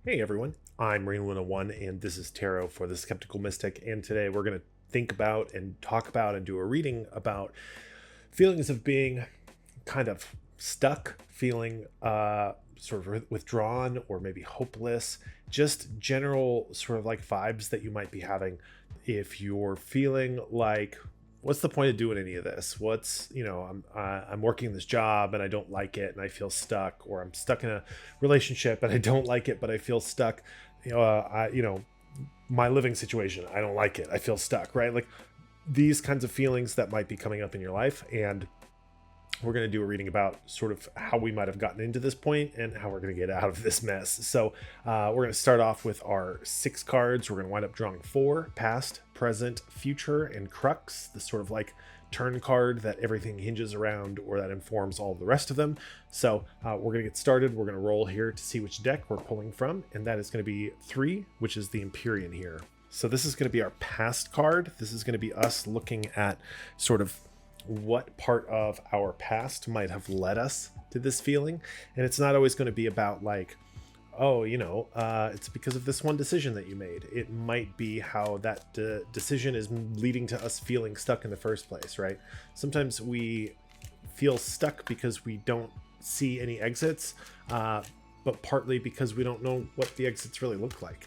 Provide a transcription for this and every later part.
Hey everyone, I'm Marine 101 and this is Tarot for the Skeptical Mystic. And today we're going to think about and talk about and do a reading about feelings of being kind of stuck, feeling sort of withdrawn or maybe hopeless, just general sort of like vibes that you might be having if you're feeling like what's the point of doing any of this? I'm working this job and I don't like it and I feel stuck, or I'm stuck in a relationship and I don't like it but I feel stuck. My living situation, I don't like it, I feel stuck, right? Like these kinds of feelings that might be coming up in your life. And we're going to do a reading about sort of how we might have gotten into this point and how we're going to get out of this mess. So we're going to start off with our 6 cards. We're going to wind up drawing 4: past, present, future, and crux, this sort of like turn card that everything hinges around or that informs all of the rest of them. So we're going to get started. We're going to roll here to see which deck we're pulling from, and that is going to be 3, which is the Empyrean here. So this is going to be our past card. This is going to be us looking at sort of what part of our past might have led us to this feeling. And it's not always going to be about like, it's because of this one decision that you made. It might be how that decision is leading to us feeling stuck in the first place, right? Sometimes we feel stuck because we don't see any exits, but partly because we don't know what the exits really look like.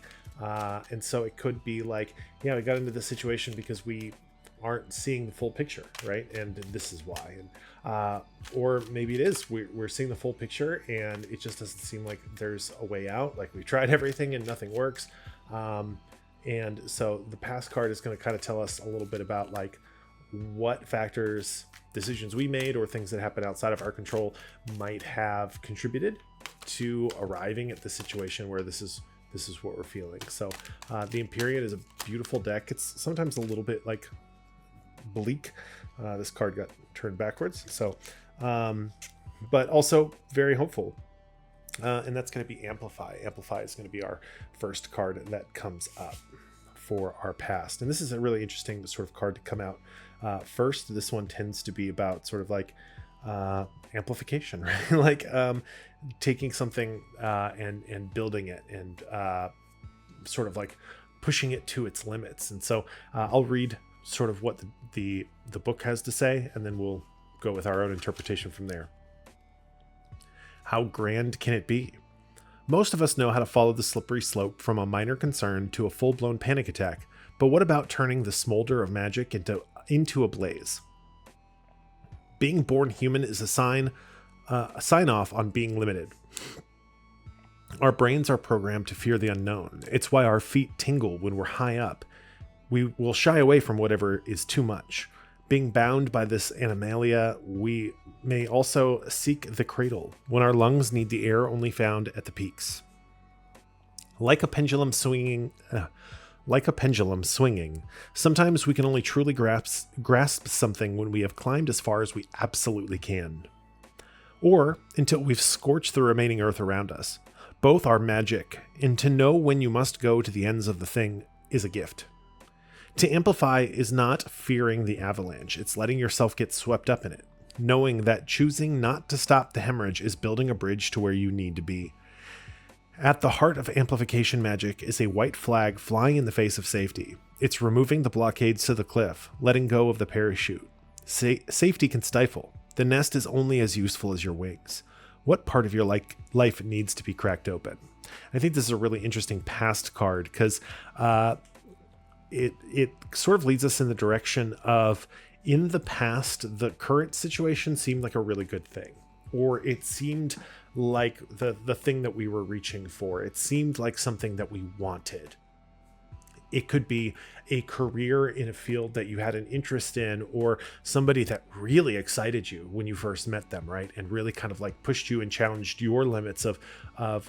And so it could be like, we got into this situation because we aren't seeing the full picture, right? And this is why. And or maybe it is we're seeing the full picture and it just doesn't seem like there's a way out. Like we've tried everything and nothing works. And so the past card is going to kind of tell us a little bit about like what factors, decisions we made, or things that happen outside of our control might have contributed to arriving at the situation where this is what we're feeling. So the Empyrean is a beautiful deck. It's sometimes a little bit like bleak. This card got turned backwards, so but also very hopeful. And that's going to be Amplify. Amplify is going to be our first card that comes up for our past, and this is a really interesting sort of card to come out first. This one tends to be about sort of like amplification, right? Like taking something and building it and sort of like pushing it to its limits. And so I'll read sort of what the book has to say, and then we'll go with our own interpretation from there. How grand can it be? Most of us know how to follow the slippery slope from a minor concern to a full-blown panic attack, but what about turning the smolder of magic into a blaze? Being born human is a sign off on being limited. Our brains are programmed to fear the unknown. It's why our feet tingle when we're high up. We will shy away from whatever is too much. Being bound by this animalia, we may also seek the cradle when our lungs need the air only found at the peaks. Like a pendulum swinging, sometimes we can only truly grasp something when we have climbed as far as we absolutely can, or until we've scorched the remaining earth around us. Both are magic, and to know when you must go to the ends of the thing is a gift. To amplify is not fearing the avalanche, it's letting yourself get swept up in it, knowing that choosing not to stop the hemorrhage is building a bridge to where you need to be. At the heart of amplification magic is a white flag flying in the face of safety. It's removing the blockades to the cliff, letting go of the parachute. Safety can stifle. The nest is only as useful as your wings. What part of your life needs to be cracked open? I think this is a really interesting past card because it sort of leads us in the direction of, in the past, the current situation seemed like a really good thing, or it seemed like the thing that we were reaching for. It seemed like something that we wanted. It could be a career in a field that you had an interest in, or somebody that really excited you when you first met them, right? And really kind of like pushed you and challenged your limits of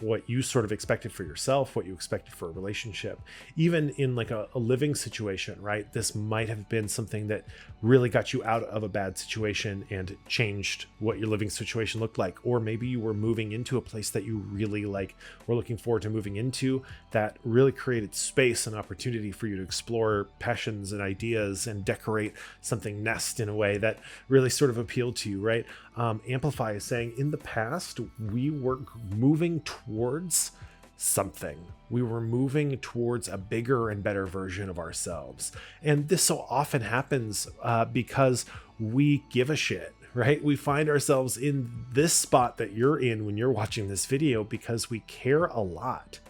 what you sort of expected for yourself, what you expected for a relationship. Even in like a living situation, right? This might have been something that really got you out of a bad situation and changed what your living situation looked like. Or maybe you were moving into a place that you really like were looking forward to moving into, that really created space and opportunity for you to explore passions and ideas and decorate something nest in a way that really sort of appealed to you, right? Amplify is saying, in the past, we were moving towards something. We were moving towards a bigger and better version of ourselves. And this so often happens because we give a shit, right? We find ourselves in this spot that you're in when you're watching this video because we care a lot.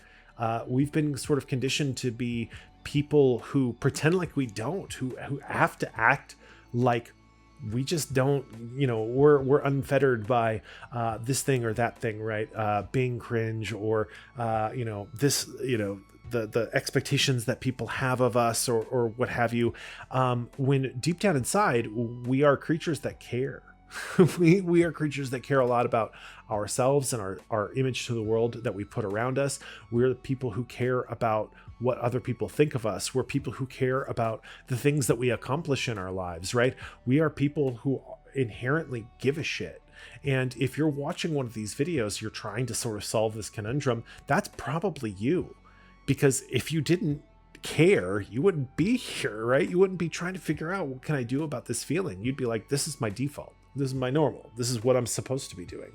We've been sort of conditioned to be people who pretend like we don't, who have to act like we just don't, we're unfettered by this thing or that thing, right? Being cringe or, the expectations that people have of us or what have you. When deep down inside, we are creatures that care. we are creatures that care a lot about ourselves and our image to the world that we put around us. We're the people who care about what other people think of us. We're people who care about the things that we accomplish in our lives, right? We are people who inherently give a shit. And if you're watching one of these videos, you're trying to sort of solve this conundrum, that's probably you. Because if you didn't care, you wouldn't be here, right? You wouldn't be trying to figure out, what can I do about this feeling? You'd be like, this is my default. This is my normal. This is what I'm supposed to be doing.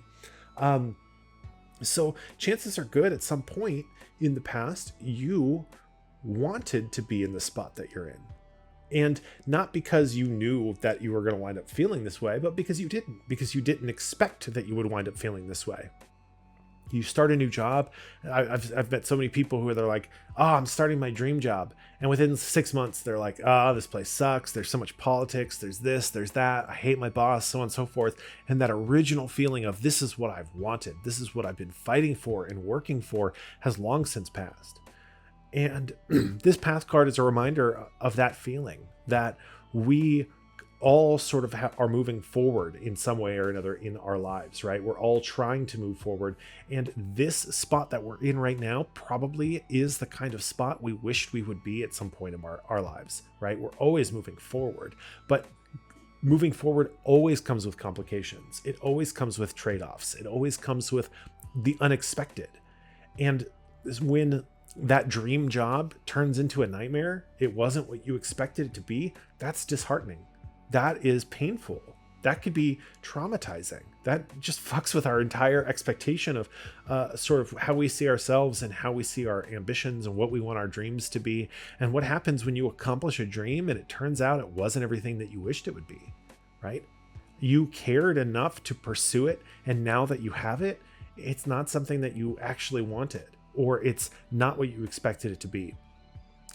So chances are good at some point in the past, you wanted to be in the spot that you're in. And not because you knew that you were going to wind up feeling this way, but because you didn't expect that you would wind up feeling this way. You start a new job. I've met so many people who they're like, oh, I'm starting my dream job. And within 6 months, they're like, oh, this place sucks. There's so much politics. There's this, there's that. I hate my boss, so on and so forth. And that original feeling of this is what I've wanted. This is what I've been fighting for and working for has long since passed. And this path card is a reminder of that feeling, that we all sort of are moving forward in some way or another in our lives, right? We're all trying to move forward. And this spot that we're in right now probably is the kind of spot we wished we would be at some point in our lives, right? We're always moving forward, but moving forward always comes with complications. It always comes with trade-offs. It always comes with the unexpected. And when that dream job turns into a nightmare, it wasn't what you expected it to be, that's disheartening. That is painful. That could be traumatizing. That just fucks with our entire expectation of sort of how we see ourselves and how we see our ambitions and what we want our dreams to be. And what happens when you accomplish a dream and it turns out it wasn't everything that you wished it would be, right? You cared enough to pursue it, and now that you have it, it's not something that you actually wanted, or it's not what you expected it to be.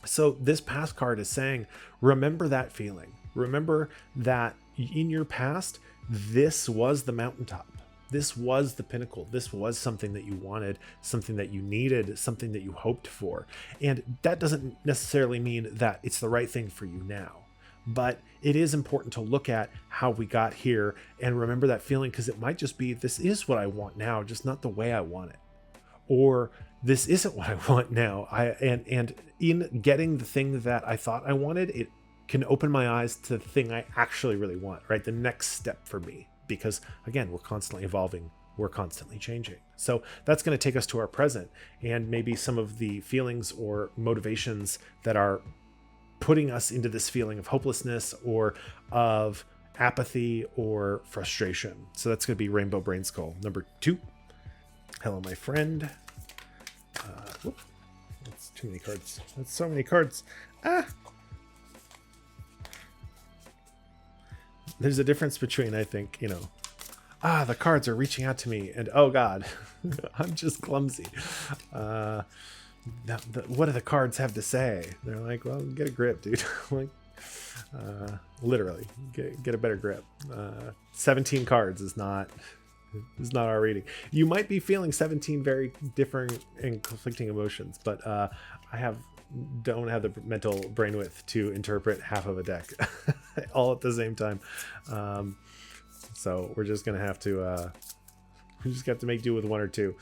So this past card is saying, remember that feeling. Remember that in your past, this was the mountaintop. This was the pinnacle. This was something that you wanted, something that you needed, something that you hoped for. And that doesn't necessarily mean that it's the right thing for you now. But it is important to look at how we got here and remember that feeling, because it might just be, this is what I want now, just not the way I want it. Or this isn't what I want now. And in getting the thing that I thought I wanted, it can open my eyes to the thing I actually really want, right? The next step for me, because again, we're constantly evolving, we're constantly changing. So that's going to take us to our present, and maybe some of the feelings or motivations that are putting us into this feeling of hopelessness or of apathy or frustration. So that's going to be Rainbow Brain Skull number 2. Hello, my friend. That's too many cards. That's so many cards. There's a difference between, I think, the cards are reaching out to me, and oh God, I'm just clumsy. What do the cards have to say? They're like, well, get a grip, dude. Like, literally, get a better grip. 17 cards is not our reading. You might be feeling 17 very different and conflicting emotions, but I don't have the mental brain width to interpret half of a deck all at the same time. So we're just gonna have to make do with one or two.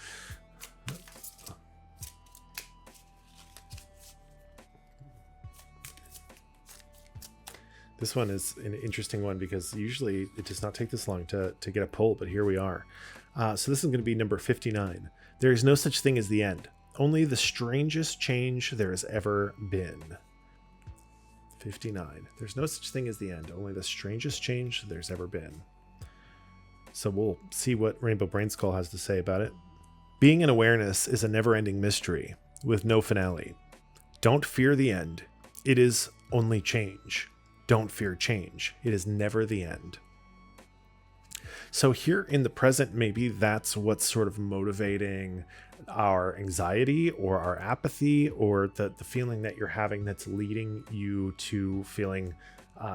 This one is an interesting one because usually it does not take this long to get a pull, but here we are. So this is going to be number 59. There is no such thing as the end. Only the strangest change there has ever been. 59. There's no such thing as the end. Only the strangest change there's ever been. So we'll see what Rainbow Brain Skull has to say about it. Being in awareness is a never-ending mystery with no finale. Don't fear the end. It is only change. Don't fear change. It is never the end. So here in the present, maybe that's what's sort of motivating our anxiety or our apathy, or the feeling that you're having that's leading you to feeling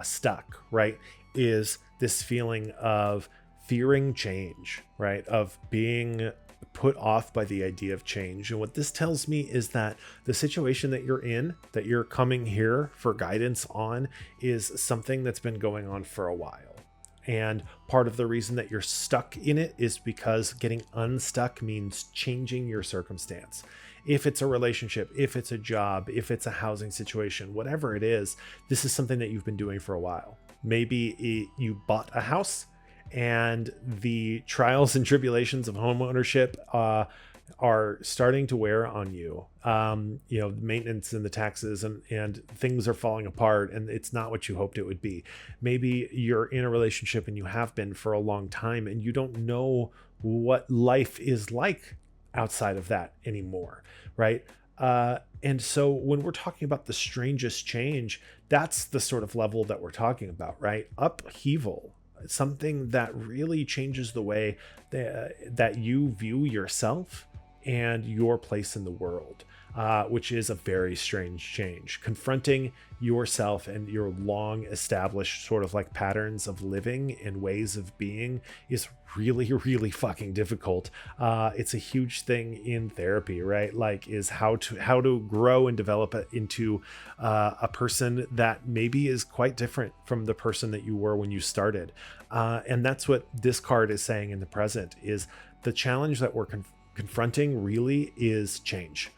stuck, right? Is this feeling of fearing change, right? Of being put off by the idea of change. And what this tells me is that the situation that you're in, that you're coming here for guidance on, is something that's been going on for a while. And part of the reason that you're stuck in it is because getting unstuck means changing your circumstance. If it's a relationship, if it's a job, if it's a housing situation, whatever it is, this is something that you've been doing for a while. Maybe you bought a house and the trials and tribulations of home ownership are starting to wear on you. The maintenance and the taxes and things are falling apart, and it's not what you hoped it would be. Maybe you're in a relationship and you have been for a long time, and you don't know what life is like outside of that anymore, right? And so when we're talking about the strangest change, that's the sort of level that we're talking about, right? Upheaval. Something that really changes the way that you view yourself and your place in the world, which is a very strange change. Confronting yourself and your long established sort of like patterns of living and ways of being is really, really fucking difficult. It's a huge thing in therapy, right? Like, is how to grow and develop it into a person that maybe is quite different from the person that you were when you started. And that's what this card is saying in the present, is the challenge that we're confronting really is change.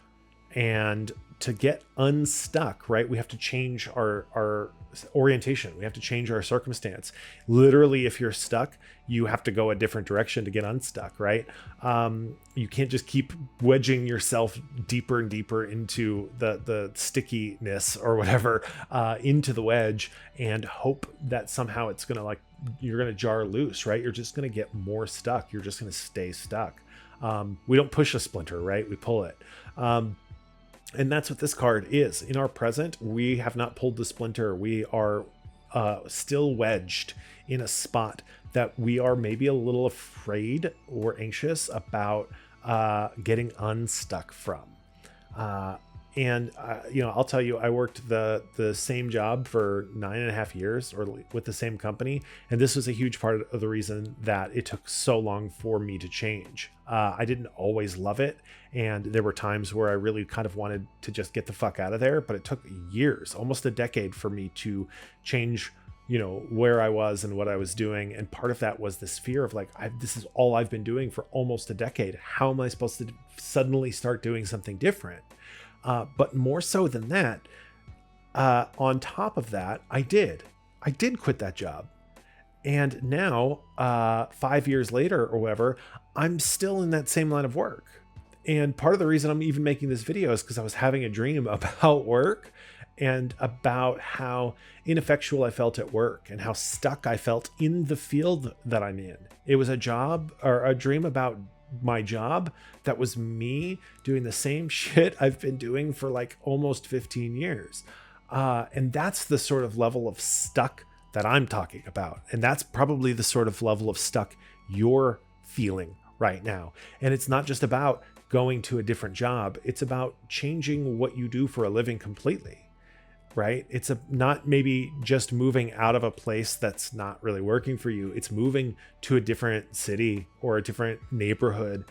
And to get unstuck, right, we have to change our orientation. We have to change our circumstance. Literally, if you're stuck, you have to go a different direction to get unstuck, right? You can't just keep wedging yourself deeper and deeper into the stickiness or whatever, into the wedge, and hope that somehow it's gonna you're gonna jar loose, right? You're just gonna get more stuck. You're just gonna stay stuck. We don't push a splinter, right? We pull it. And that's what this card is. In our present, we have not pulled the splinter. We are still wedged in a spot that we are maybe a little afraid or anxious about getting unstuck from. I'll tell you, I worked the same job for 9.5 years, or with the same company. And this was a huge part of the reason that it took so long for me to change. I didn't always love it. And there were times where I really kind of wanted to just get the fuck out of there, but it took years, almost a decade, for me to change, where I was and what I was doing. And part of that was this fear of this is all I've been doing for almost a decade. How am I supposed to suddenly start doing something different? But more so than that, on top of that, I did quit that job. And now, 5 years later or whatever, I'm still in that same line of work. And part of the reason I'm even making this video is because I was having a dream about work and about how ineffectual I felt at work and how stuck I felt in the field that I'm in. It was a job, or a dream about my job that was me doing the same shit I've been doing for almost 15 years. And that's the sort of level of stuck that I'm talking about. And that's probably the sort of level of stuck you're feeling right now. And it's not just about going to a different job. It's about changing what you do for a living completely, right? It's not maybe just moving out of a place that's not really working for you. It's moving to a different city or a different neighborhood,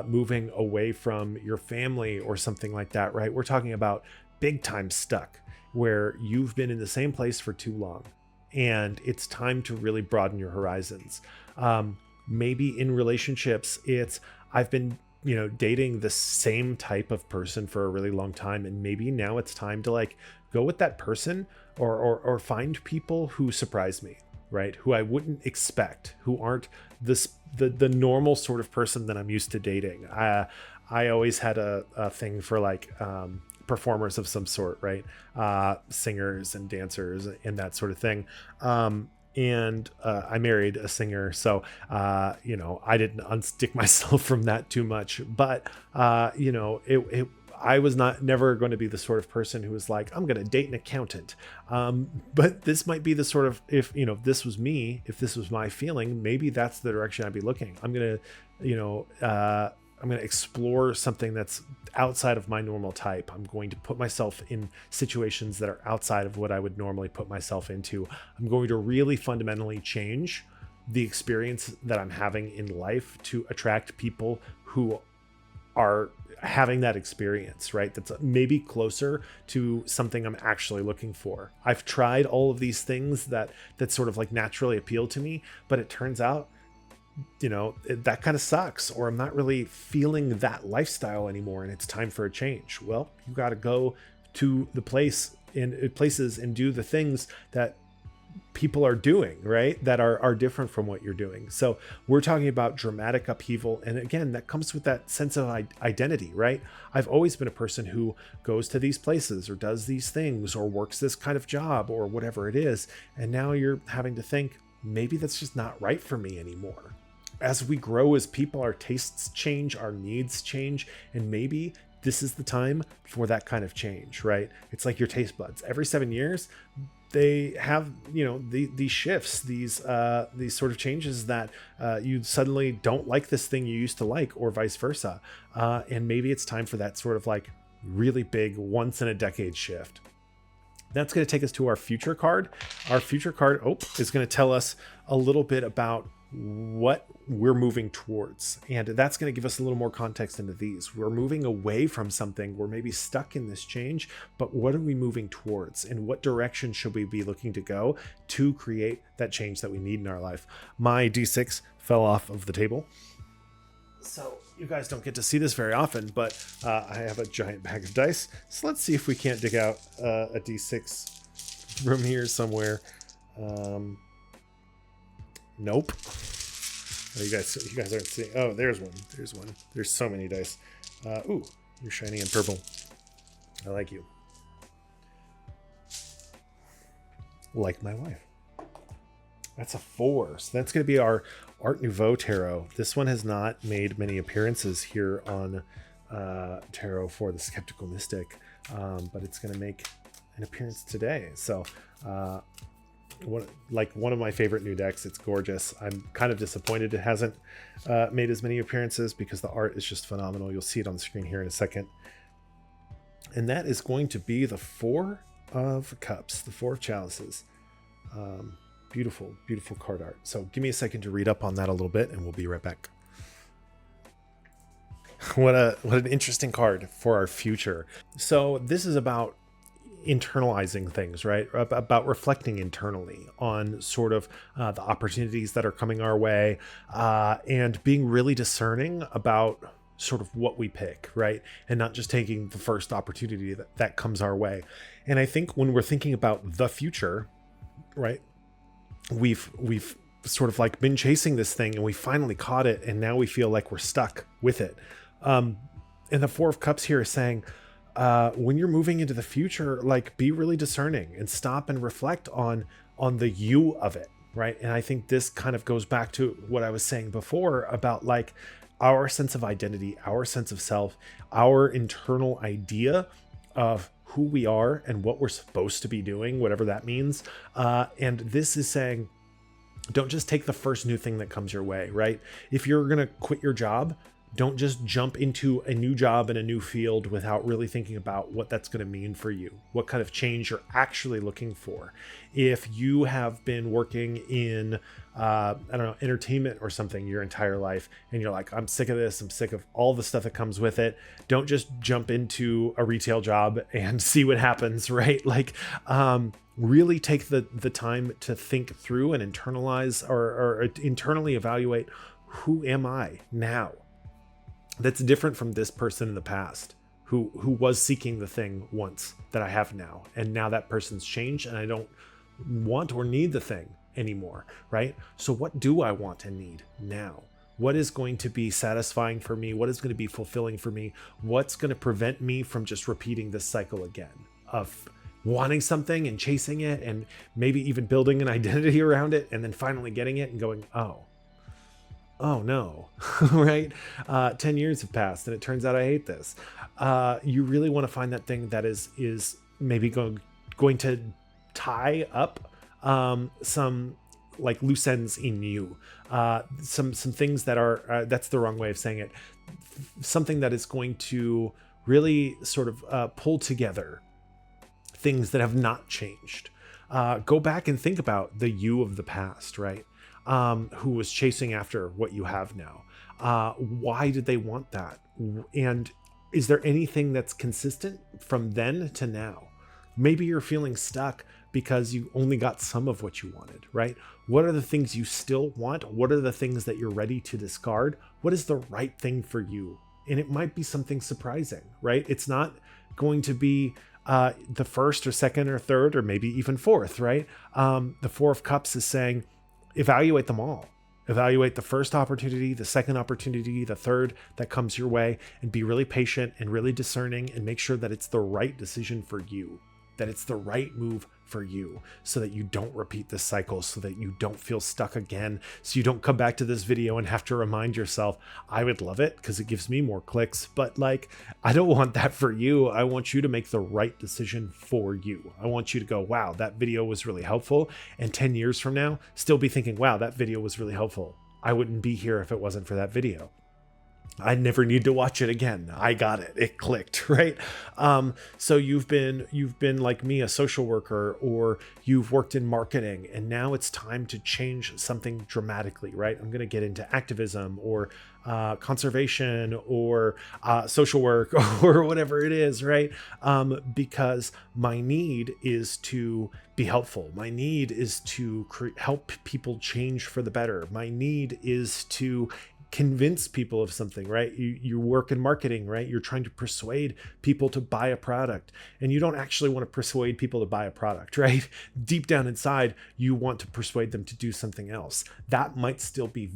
moving away from your family or something like that, right? We're talking about big time stuck, where you've been in the same place for too long, and it's time to really broaden your horizons. Maybe in relationships, I've been dating the same type of person for a really long time, and maybe now it's time to go with that person, or find people who surprise me, right? Who I wouldn't expect, who aren't the normal sort of person that I'm used to dating. I always had a thing for performers of some sort, right? Singers and dancers and that sort of thing. and I married a singer, so I didn't unstick myself from that too much. But I was never going to be the sort of person who was like, I'm going to date an accountant. But this might be the sort of, if this was me, if this was my feeling, maybe that's the direction I'd be looking. I'm going to explore something that's outside of my normal type. I'm going to put myself in situations that are outside of what I would normally put myself into. I'm going to really fundamentally change the experience that I'm having in life to attract people who are having that experience, right? That's maybe closer to something I'm actually looking for. I've tried all of these things that sort of like naturally appeal to me, but it turns out that kind of sucks, or I'm not really feeling that lifestyle anymore and it's time for a change. Well, you got to go to the places and do the things that people are doing, right? That are different from what you're doing. So we're talking about dramatic upheaval. And again, that comes with that sense of identity, right? I've always been a person who goes to these places or does these things or works this kind of job or whatever it is. And now you're having to think, maybe that's just not right for me anymore. As we grow as people, our tastes change, our needs change, and maybe this is the time for that kind of change, right? It's like your taste buds. Every 7 years, they have, these shifts, these sort of changes that you suddenly don't like this thing you used to like, or vice versa. And maybe it's time for that sort of like really big once in a decade shift. That's going to take us to our future card. Our future card is going to tell us a little bit about what we're moving towards. And that's going to give us a little more context into these. We're moving away from something. We're maybe stuck in this change, but what are we moving towards? And what direction should we be looking to go to create that change that we need in our life? My D6 fell off of the table, so you guys don't get to see this very often, but I have a giant bag of dice. So let's see if we can't dig out a D6 from here somewhere. Nope. Oh, you guys aren't seeing. Oh, there's one. There's so many dice. Ooh, you're shiny and purple. I like you. Like my wife. That's a 4. So that's going to be our Art Nouveau tarot. This one has not made many appearances here on Tarot for the Skeptical Mystic, but it's going to make an appearance today. So one of my favorite new decks. It's gorgeous. I'm kind of disappointed it hasn't made as many appearances because the art is just phenomenal. You'll see it on the screen here in a second. And that is going to be the 4 of Cups, the 4 of Chalices. Beautiful, beautiful card art. So give me a second to read up on that a little bit and we'll be right back. What an interesting card for our future. So this is about internalizing things, right? About reflecting internally on sort of the opportunities that are coming our way, and being really discerning about sort of what we pick, right? And not just taking the first opportunity that comes our way. And I think when we're thinking about the future, right, we've sort of like been chasing this thing and we finally caught it, and now we feel like we're stuck with it. And the 4 of Cups here is saying, when you're moving into the future, like, be really discerning and stop and reflect on the you of it, right? And I think this kind of goes back to what I was saying before about like our sense of identity, our sense of self, our internal idea of who we are and what we're supposed to be doing, whatever that means. And this is saying, don't just take the first new thing that comes your way, right? If you're going to quit your job, don't just jump into a new job in a new field without really thinking about what that's going to mean for you, what kind of change you're actually looking for. If you have been working in, entertainment or something your entire life, and you're like, I'm sick of this, I'm sick of all the stuff that comes with it, don't just jump into a retail job and see what happens, right? Like, really take the time to think through and internalize or internally evaluate, who am I now? That's different from this person in the past who was seeking the thing once that I have now. And now that person's changed and I don't want or need the thing anymore, right? So what do I want and need now? What is going to be satisfying for me? What is going to be fulfilling for me? What's going to prevent me from just repeating this cycle again of wanting something and chasing it and maybe even building an identity around it, and then finally getting it and going, oh no, right? 10 years have passed and it turns out I hate this. You really want to find that thing that is maybe going to tie up some like loose ends in you, some things that are that's the wrong way of saying it, something that is going to really sort of pull together things that have not changed. Go back and think about the you of the past, right? Who was chasing after what you have now. Why did they want that? And is there anything that's consistent from then to now? Maybe you're feeling stuck because you only got some of what you wanted, right? What are the things you still want? What are the things that you're ready to discard? What is the right thing for you? And it might be something surprising, right? It's not going to be the first or second or third or maybe even fourth, right? The Four of Cups is saying, evaluate them all. Evaluate the first opportunity, the second opportunity, the third that comes your way, and be really patient and really discerning and make sure that it's the right decision for you, that it's the right move for you, so that you don't repeat this cycle, so that you don't feel stuck again, so you don't come back to this video and have to remind yourself. I would love it because it gives me more clicks, but like, I don't want that for you. I want you to make the right decision for you. I want you to go, wow, that video was really helpful. And 10 years from now, still be thinking, wow, that video was really helpful. I wouldn't be here if it wasn't for that video. I never need to watch it again. I got it. It clicked, right? So you've been like me, a social worker, or you've worked in marketing, and now it's time to change something dramatically, right? I'm going to get into activism or conservation or social work or whatever it is, right? Because my need is to be helpful. My need is to help people change for the better. My need is to convince people of something, right? You work in marketing, right? You're trying to persuade people to buy a product, and you don't actually want to persuade people to buy a product, right? Deep down inside, you want to persuade them to do something else. That might still be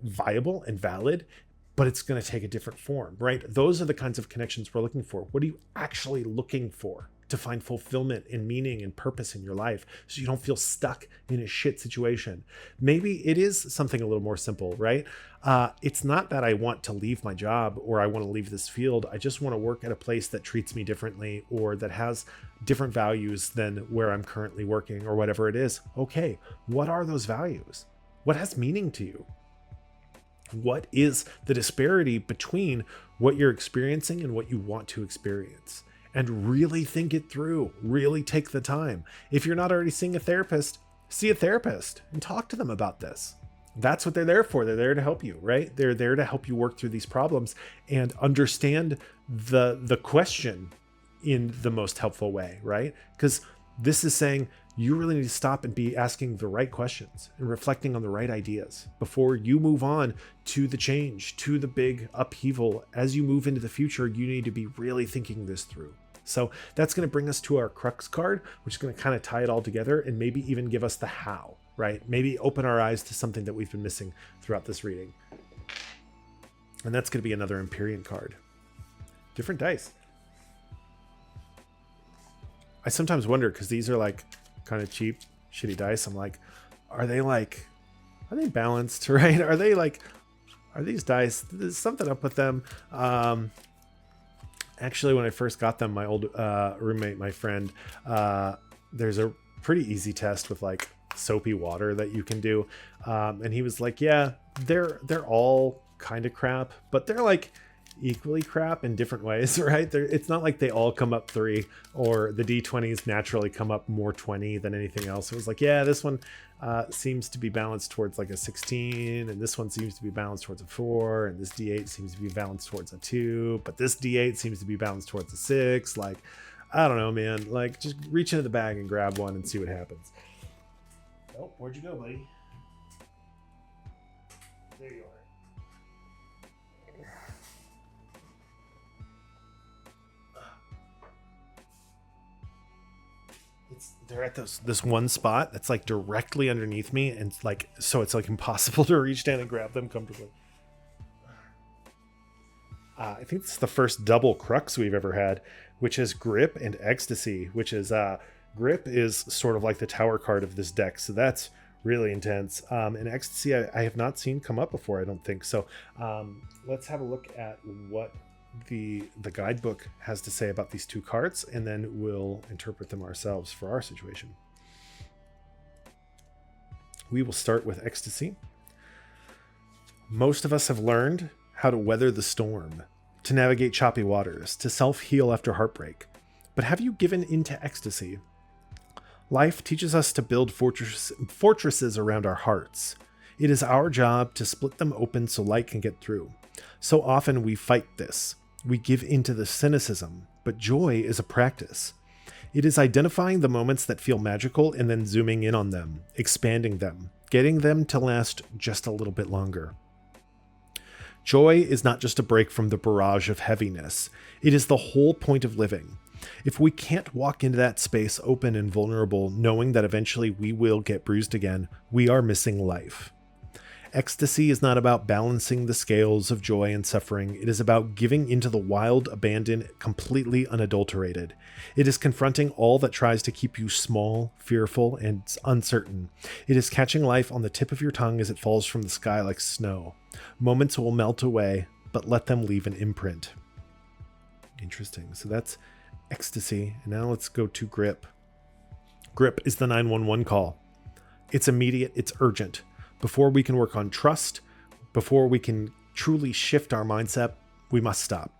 viable and valid, but it's going to take a different form, right? Those are the kinds of connections we're looking for. What are you actually looking for to find fulfillment and meaning and purpose in your life, so you don't feel stuck in a shit situation? Maybe it is something a little more simple, right? It's not that I want to leave my job or I want to leave this field. I just want to work at a place that treats me differently or that has different values than where I'm currently working or whatever it is. Okay, what are those values? What has meaning to you? What is the disparity between what you're experiencing and what you want to experience? And really think it through, really take the time. If you're not already seeing a therapist, see a therapist and talk to them about this. That's what they're there for. They're there to help you, right? They're there to help you work through these problems and understand the question in the most helpful way, right? Because this is saying you really need to stop and be asking the right questions and reflecting on the right ideas before you move on to the change, to the big upheaval. As you move into the future, you need to be really thinking this through. So that's going to bring us to our crux card, which is going to kind of tie it all together and maybe even give us the how, right? Maybe open our eyes to something that we've been missing throughout this reading. And that's going to be another Empyrean card. Different dice. I sometimes wonder, because these are like kind of cheap, shitty dice. I'm like, are they balanced, right? Are these dice, there's something up with them. Actually, when I first got them, my old roommate, my friend, there's a pretty easy test with like soapy water that you can do. And he was like, yeah, they're all kind of crap, but they're like equally crap in different ways, right? It's not like they all come up 3 or the D20s naturally come up more 20 than anything else. It was like, yeah, this one seems to be balanced towards like a 16, and this one seems to be balanced towards a 4, and this D8 seems to be balanced towards a 2, but this D8 seems to be balanced towards a 6. Like, I don't know, man. Like, just reach into the bag and grab one and see what happens. Oh, where'd you go, buddy? There you are. They're at this one spot that's like directly underneath me, and it's like, so it's like impossible to reach down and grab them comfortably. I think it's the first double crux we've ever had, which is grip and ecstasy, which is Grip is sort of like the tower card of this deck, so that's really intense. And ecstasy, I have not seen come up before, I don't think. So let's have a look at what the guidebook has to say about these two cards, and then we'll interpret them ourselves for our situation. We will start with ecstasy. Most of us have learned how to weather the storm, to navigate choppy waters, to self-heal after heartbreak. But have you given into ecstasy? Life teaches us to build fortresses around our hearts. It is our job to split them open so light can get through. So often we fight this. We give into the cynicism, but joy is a practice. It is identifying the moments that feel magical and then zooming in on them, expanding them, getting them to last just a little bit longer. Joy is not just a break from the barrage of heaviness. It is the whole point of living. If we can't walk into that space open and vulnerable, knowing that eventually we will get bruised again, we are missing life. Ecstasy is not about balancing the scales of joy and suffering. It is about giving into the wild abandon completely unadulterated. It is confronting all that tries to keep you small, fearful, and uncertain. It is catching life on the tip of your tongue as it falls from the sky like snow. Moments will melt away, but let them leave an imprint. Interesting. So that's ecstasy. And now let's go to grip. Grip is the 911 call. It's immediate. It's urgent. Before we can work on trust, before we can truly shift our mindset, we must stop.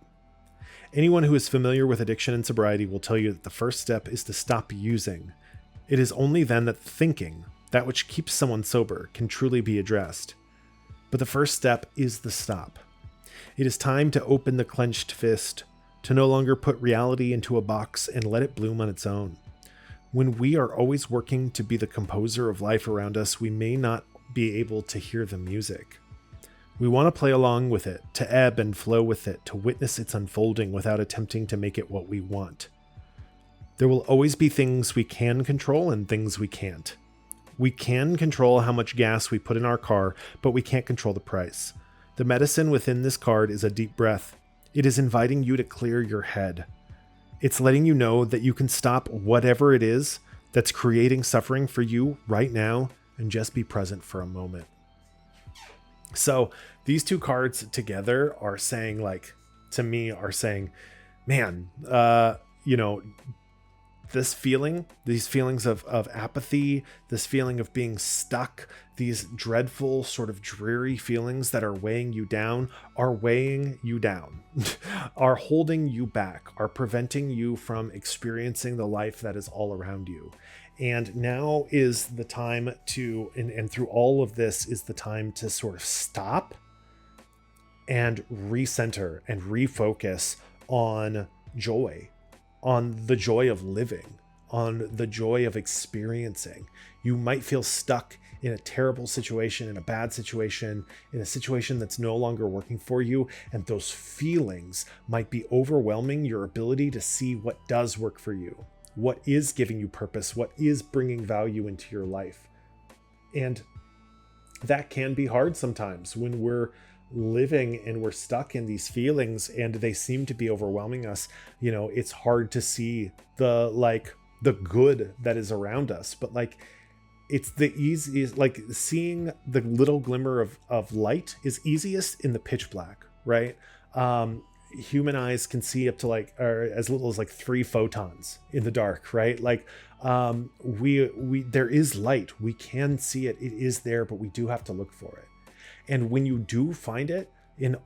Anyone who is familiar with addiction and sobriety will tell you that the first step is to stop using. It is only then that thinking, that which keeps someone sober, can truly be addressed. But the first step is the stop. It is time to open the clenched fist, to no longer put reality into a box and let it bloom on its own. When we are always working to be the composer of life around us, we may not be able to hear the music. We want to play along with it, to ebb and flow with it, to witness its unfolding without attempting to make it what we want. There will always be things we can control and things we can't. We can control how much gas we put in our car, but we can't control the price. The medicine within this card is a deep breath. It is inviting you to clear your head. It's letting you know that you can stop whatever it is that's creating suffering for you right now and just be present for a moment. So these two cards together are saying, like, to me, are saying, man, this feeling, these feelings of apathy, this feeling of being stuck, these dreadful sort of dreary feelings that are weighing you down, are holding you back, are preventing you from experiencing the life that is all around you. And now is the time to, and through all of this is the time to sort of stop and recenter and refocus on joy, on the joy of living, on the joy of experiencing. You might feel stuck in a terrible situation, in a bad situation, in a situation that's no longer working for you, and those feelings might be overwhelming your ability to see what does work for you, what is giving you purpose, what is bringing value into your life. And that can be hard sometimes when we're living and we're stuck in these feelings and they seem to be overwhelming us. You know, it's hard to see the good that is around us, but it's the easiest, seeing the little glimmer of light is easiest in the pitch black, right? Human eyes can see up to or as little as 3 photons in the dark, right? There is light. We can see it. It is there, but we do have to look for it. And when you do find it in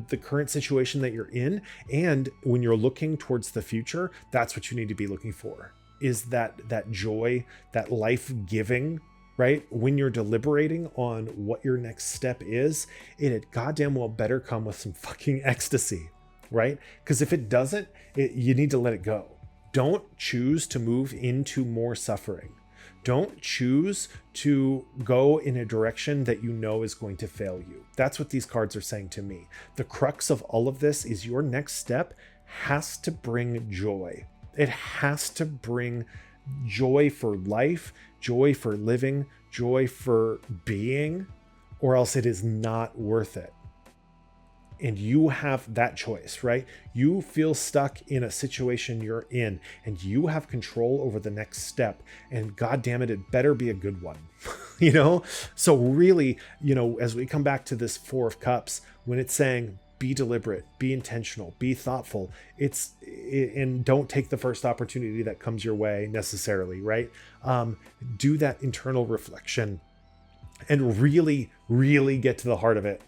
the current situation that you're in, and when you're looking towards the future, that's what you need to be looking for, is that joy, that life-giving, right? When you're deliberating on what your next step is, it goddamn well better come with some fucking ecstasy, right? Because if it doesn't, you need to let it go. Don't choose to move into more suffering. Don't choose to go in a direction that you know is going to fail you. That's what these cards are saying to me. The crux of all of this is your next step has to bring joy. It has to bring joy for life, joy for living, joy for being, or else it is not worth it. And you have that choice, right? You feel stuck in a situation you're in, and you have control over the next step. And God damn it, it better be a good one, you know? So really, as we come back to this Four of Cups, when it's saying, be deliberate, be intentional, be thoughtful, and don't take the first opportunity that comes your way necessarily, right? Do that internal reflection and really, really get to the heart of it.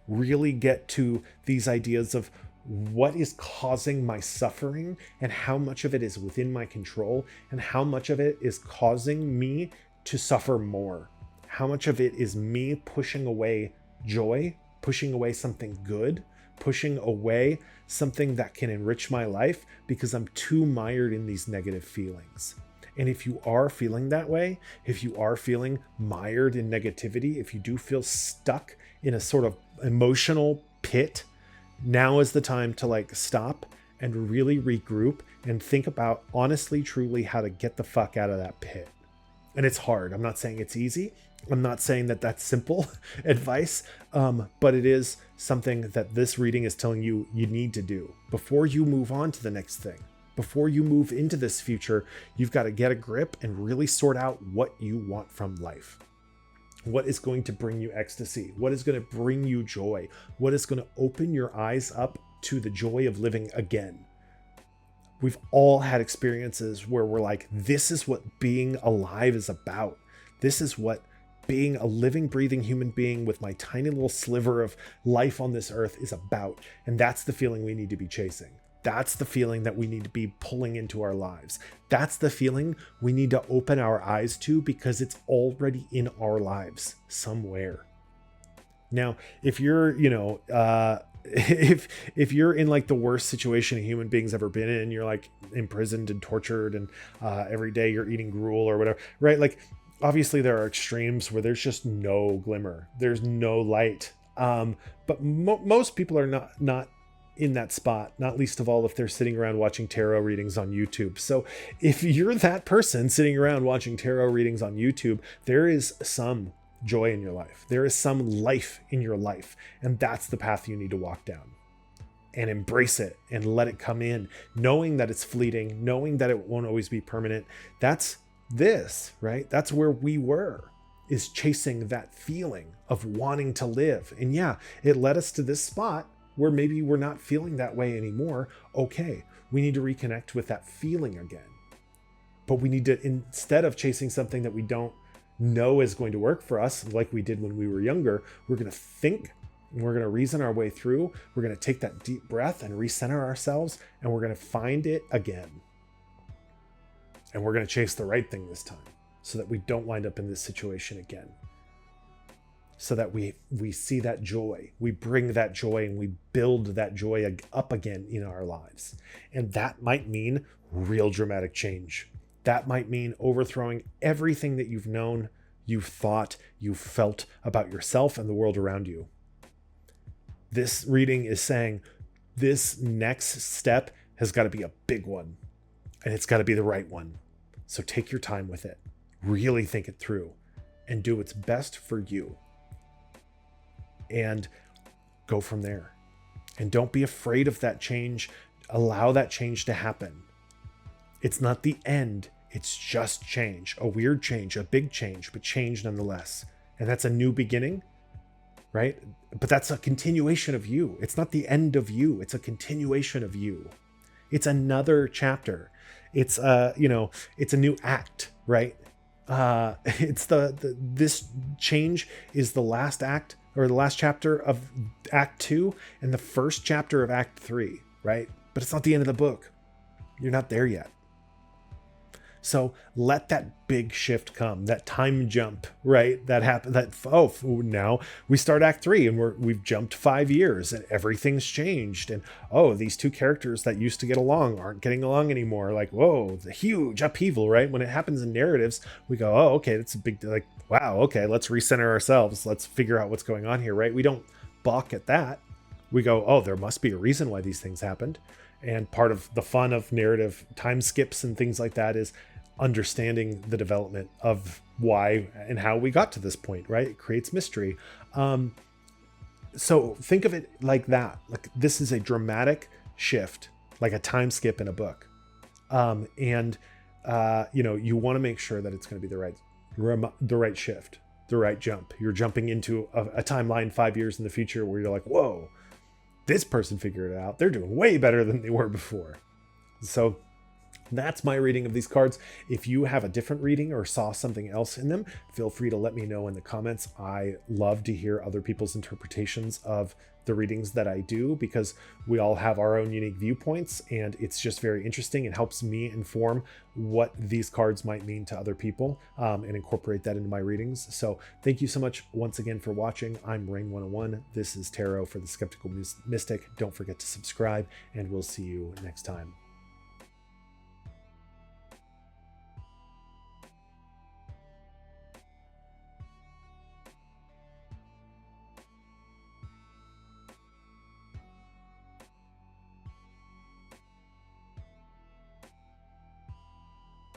Really get to these ideas of what is causing my suffering and how much of it is within my control and how much of it is causing me to suffer more. How much of it is me pushing away joy, pushing away something good, pushing away something that can enrich my life because I'm too mired in these negative feelings. And if you are feeling that way, if you are feeling mired in negativity, if you do feel stuck in a sort of emotional pit, now is the time to stop and really regroup and think about honestly, truly how to get the fuck out of that pit. And it's hard. I'm not saying it's easy. I'm not saying that that's simple advice, but it is something that this reading is telling you need to do before you move on to the next thing. Before you move into this future, you've got to get a grip and really sort out what you want from life. What is going to bring you ecstasy? What is going to bring you joy? What is going to open your eyes up to the joy of living again? We've all had experiences where we're like, this is what being alive is about. This is what being a living, breathing human being with my tiny little sliver of life on this earth is about. And that's the feeling we need to be chasing. That's the feeling that we need to be pulling into our lives. That's the feeling we need to open our eyes to because it's already in our lives somewhere. Now, if you're, if you're in the worst situation a human being's ever been in, you're imprisoned and tortured and every day you're eating gruel or whatever, right? Obviously there are extremes where there's just no glimmer. There's no light. But most people are not in that spot, not least of all if they're sitting around watching tarot readings on YouTube. So if you're that person sitting around watching tarot readings on YouTube, there is some joy in your life. There is some life in your life. And that's the path you need to walk down and embrace it and let it come in, knowing that it's fleeting, knowing that it won't always be permanent. That's this, right? That's where we were, is chasing that feeling of wanting to live. And yeah, it led us to this spot where maybe we're not feeling that way anymore. Okay, we need to reconnect with that feeling again. But we need to, instead of chasing something that we don't know is going to work for us, like we did when we were younger, we're going to think and we're going to reason our way through. We're going to take that deep breath and recenter ourselves, and we're going to find it again. And we're going to chase the right thing this time so that we don't wind up in this situation again. So that we see that joy, we bring that joy, and we build that joy up again in our lives. And that might mean real dramatic change. That might mean overthrowing everything that you've known, you've thought, you've felt about yourself and the world around you. This reading is saying this next step has got to be a big one, and it's got to be the right one. So take your time with it, really think it through, and do what's best for you. And go from there. And don't be afraid of that change. Allow that change to happen. It's not the end. It's just change, a weird change, a big change, but change nonetheless. And that's a new beginning, right? But that's a continuation of you. It's not the end of you. It's a continuation of you. It's another chapter. It's it's a new act, right? It's this change is the last act, or the last chapter of Act 2 and the first chapter of Act 3, right? But it's not the end of the book. You're not there yet. So let that big shift come, that time jump, right? That happened. Now we start Act 3 and we've jumped 5 years and everything's changed. And these two characters that used to get along aren't getting along anymore. Whoa, the huge upheaval, right? When it happens in narratives, we go, okay, that's a big, wow, okay, let's recenter ourselves. Let's figure out what's going on here, right? We don't balk at that. We go, there must be a reason why these things happened. And part of the fun of narrative time skips and things like that is understanding the development of why and how we got to this point, right? It creates mystery. So think of it like that. Like this is a dramatic shift, like a time skip in a book. And you want to make sure that it's going to be the right shift, the right jump. You're jumping into a timeline 5 years in the future where you're like, whoa, this person figured it out. They're doing way better than they were before. So that's my reading of these cards. If you have a different reading or saw something else in them, feel free to let me know in the comments. I love to hear other people's interpretations of the readings that I do, because we all have our own unique viewpoints, and it's just very interesting. It helps me inform what these cards might mean to other people, and incorporate that into my readings. So thank you so much once again for watching. I'm Ring 101. This is Tarot for the Skeptical Mystic. Don't forget to subscribe, and we'll see you next time.